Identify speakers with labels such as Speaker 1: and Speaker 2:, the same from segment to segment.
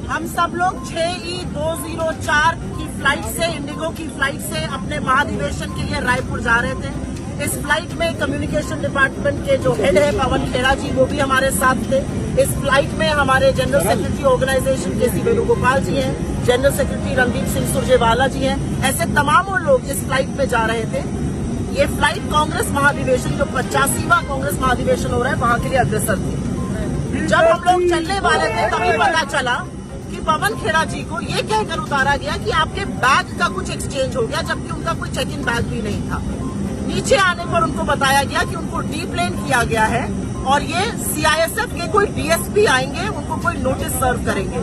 Speaker 1: हम सब लोग 6E204 की फ्लाइट से, इंडिगो की फ्लाइट से अपने महाधिवेशन के लिए रायपुर जा रहे थे। इस फ्लाइट में कम्युनिकेशन डिपार्टमेंट के जो हेड है पवन खेड़ा जी, वो भी हमारे साथ थे। इस फ्लाइट में हमारे जनरल सेक्रेटरी ऑर्गेनाइजेशन के सी वेणुगोपाल जी हैं, जनरल सेक्रेटरी रणदीप सिंह सुरजेवाला जी हैं। ऐसे तमाम लोग इस फ्लाइट में जा रहे थे। ये फ्लाइट कांग्रेस महाधिवेशन, जो 85वां कांग्रेस महाधिवेशन हो रहा है, वहां के लिए अग्रसर थी। जब हम लोग चलने वाले थे तभी पता चला कि पवन खेड़ा जी को ये कहकर उतारा गया कि आपके बैग का कुछ एक्सचेंज हो गया, जबकि उनका कोई चेक इन बैग भी नहीं था। नीचे आने पर उनको बताया गया कि उनको डीप्लेन किया गया है और ये सीआईएसएफ के कोई डीएसपी आएंगे, उनको कोई नोटिस सर्व करेंगे।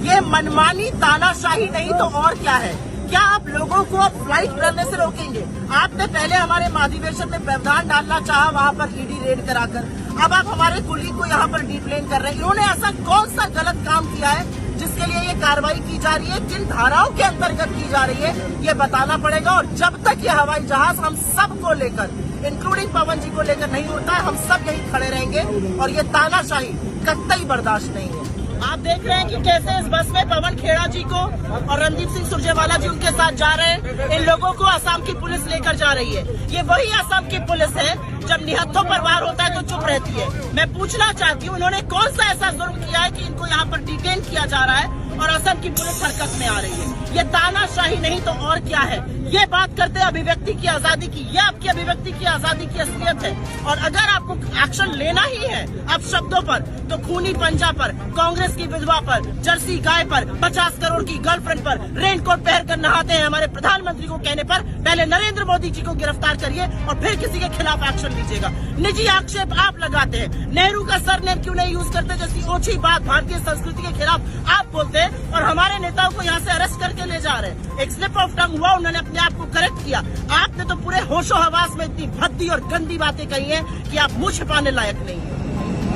Speaker 1: ये मनमानी तानाशाही नहीं तो और क्या है? क्या आप लोगों को अब फ्लाइट करने से रोकेंगे? आपने पहले हमारे महाधिवेशन में व्यवधान डालना चाहा, वहां पर ईडी रेड कराकर। अब आप हमारे कुलीग को यहाँ पर डीप्लेन कर रहे हैं। इन्होंने ऐसा कौन सा गलत काम किया है जिसके लिए ये कार्रवाई की जा रही है, किन धाराओं के अंतर्गत की जा रही है, ये बताना पड़ेगा। और जब तक ये हवाई जहाज हम सबको लेकर, इंक्लूडिंग पवन जी को लेकर नहीं होता है, हम सब यही खड़े रहेंगे और ये तानाशाही कतई बर्दाश्त नहीं है। आप देख रहे हैं कि कैसे इस बस में पवन खेड़ा जी को और रणदीप सिंह सुरजेवाला जी उनके साथ जा रहे हैं। इन लोगों को असम की पुलिस लेकर जा रही है। ये वही असम की पुलिस है जब निहत्थों पर वार होता है तो चुप रहती है। मैं पूछना चाहती हूँ, इन्होंने कौन सा ऐसा जुर्म किया है कि इनको यहाँ पर डिटेन किया जा रहा है और असम की पुलिस हरकत में आ रही है? ये तानाशाही नहीं तो और क्या है? ये बात करते हैं अभिव्यक्ति की आजादी की। ये आपकी अभिव्यक्ति की आजादी की असलियत है। और अगर आपको एक्शन लेना ही है अब शब्दों पर, तो खूनी पंजा पर, कांग्रेस की विधवा पर, जर्सी गाय पर, 50 करोड़ की गर्लफ्रेंड पर, रेनकोट पहनकर नहाते हैं हमारे प्रधानमंत्री को कहने पर पहले नरेंद्र मोदी जी को गिरफ्तार करिए और फिर किसी के खिलाफ एक्शन लीजिएगा। निजी आक्षेप आप लगाते हैं। नेहरू का सरनेम क्यों नहीं यूज करते जैसी ओछी बात भारतीय संस्कृति के खिलाफ आप बोलते हैं और हमारे नेताओं को यहाँ से अरेस्ट करके ले जा रहे हैं। एक स्लिप ऑफ टंग हुआ, उन्होंने अपने आप को करेक्ट किया। आपने तो पूरे होशो हवास में इतनी भद्दी और गंदी बातें कही हैं कि आप मुंह छिपाने लायक नहीं है।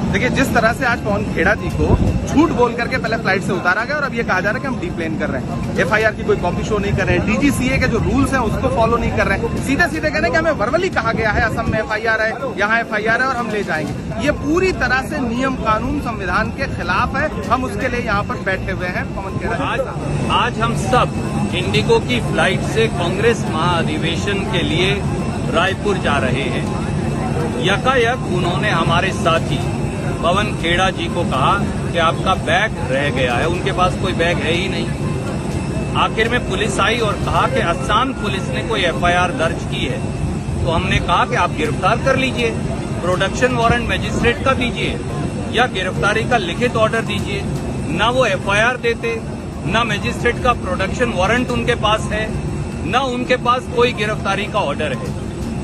Speaker 2: देखिए, जिस तरह से आज पवन खेड़ा जी को झूठ बोल करके पहले फ्लाइट से उतारा गया और अब ये कहा जा रहा है कि हम डीप्लेन कर रहे हैं, एफआईआर की कोई कॉपी शो नहीं कर रहे हैं, डीजीसीए के जो रूल्स हैं उसको फॉलो नहीं कर रहे हैं, सीधे सीधे कहने कि हमें वर्बली कहा गया है असम में एफआईआर है, यहाँ एफआईआर है और हम ले जाएंगे। ये पूरी तरह से नियम कानून संविधान के खिलाफ है। हम उसके लिए यहाँ पर बैठे हुए हैं। पवन खेड़ा
Speaker 3: आज हम सब इंडिगो की फ्लाइट से कांग्रेस महाधिवेशन के लिए रायपुर जा रहे हैं। यकायक उन्होंने हमारे साथी पवन खेड़ा जी को कहा कि आपका बैग रह गया है। उनके पास कोई बैग है ही नहीं। आखिर में पुलिस आई और कहा कि असम पुलिस ने कोई एफआईआर दर्ज की है। तो हमने कहा कि आप गिरफ्तार कर लीजिए, प्रोडक्शन वारंट मजिस्ट्रेट का दीजिए या गिरफ्तारी का लिखित ऑर्डर दीजिए। न वो एफआईआर देते, न मजिस्ट्रेट का प्रोडक्शन वारंट उनके पास है, न उनके पास कोई गिरफ्तारी का ऑर्डर है।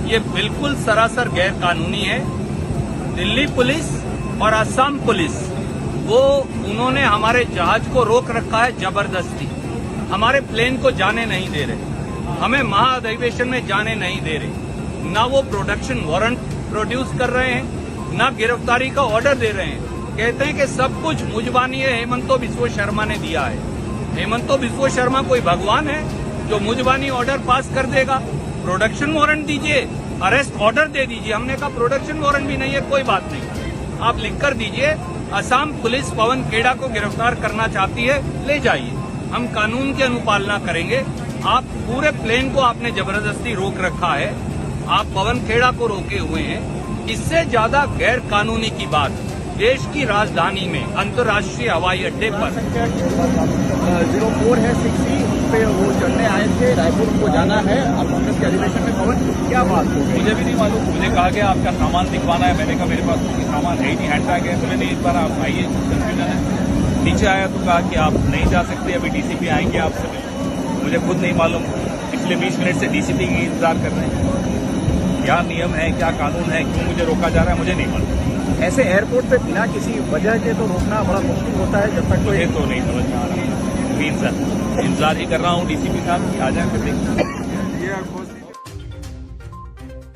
Speaker 3: ये बिल्कुल सरासर गैर कानूनी है। दिल्ली पुलिस और असम पुलिस उन्होंने हमारे जहाज को रोक रखा है जबरदस्ती। हमारे प्लेन को जाने नहीं दे रहे, हमें महाधिवेशन में जाने नहीं दे रहे। न वो प्रोडक्शन वारंट प्रोड्यूस कर रहे हैं, न गिरफ्तारी का ऑर्डर दे रहे हैं। कहते हैं कि सब कुछ मुजबानी है, हेमंतो बिस्वा शर्मा ने दिया है। हेमंतो बिस्वा शर्मा कोई भगवान है जो मुजबानी ऑर्डर पास कर देगा? प्रोडक्शन वारंट दीजिए, अरेस्ट ऑर्डर दे दीजिए। हमने कहा प्रोडक्शन वारंट भी नहीं है, कोई बात नहीं, आप लिख कर दीजिए असम पुलिस पवन खेड़ा को गिरफ्तार करना चाहती है, ले जाइए, हम कानून की अनुपालना करेंगे। आप पूरे प्लेन को आपने जबरदस्ती रोक रखा है, आप पवन खेड़ा को रोके हुए हैं। इससे ज्यादा गैर कानूनी की बात देश की राजधानी में अंतर्राष्ट्रीय हवाई अड्डे पर
Speaker 4: 04 है 6C पे वो चढ़ने आए थे, रायपुर को जाना है। अब कांग्रेस के अधिवेशन में पवन क्या बात हो?
Speaker 5: मुझे भी नहीं मालूम। मुझे कहा गया आपका सामान दिखवाना है, मैंने कहा मेरे पास कोई सामान है ही नहीं, हैंड बैग है। तो मैंने इस बार आप आइए, कंफ्यूजन है। नीचे आया तो कहा कि आप नहीं जा सकते, अभी डीसीपी आएंगे आपसे। मुझे खुद नहीं मालूम, पिछले 20 मिनट से डीसीपी की इंतजार कर रहे हैं। क्या नियम है, क्या कानून है, क्यों मुझे रोका जा रहा है, मुझे नहीं मालूम।
Speaker 4: ऐसे एयरपोर्ट पे बिना किसी वजह के तो रोकना बड़ा मुश्किल होता है जब तक
Speaker 5: मुझे तो नहीं समझ में आ रहा। प्लीज सर, इंतजार ही कर रहा हूँ डीसीपी साहब की आ जाए फिर देखिए।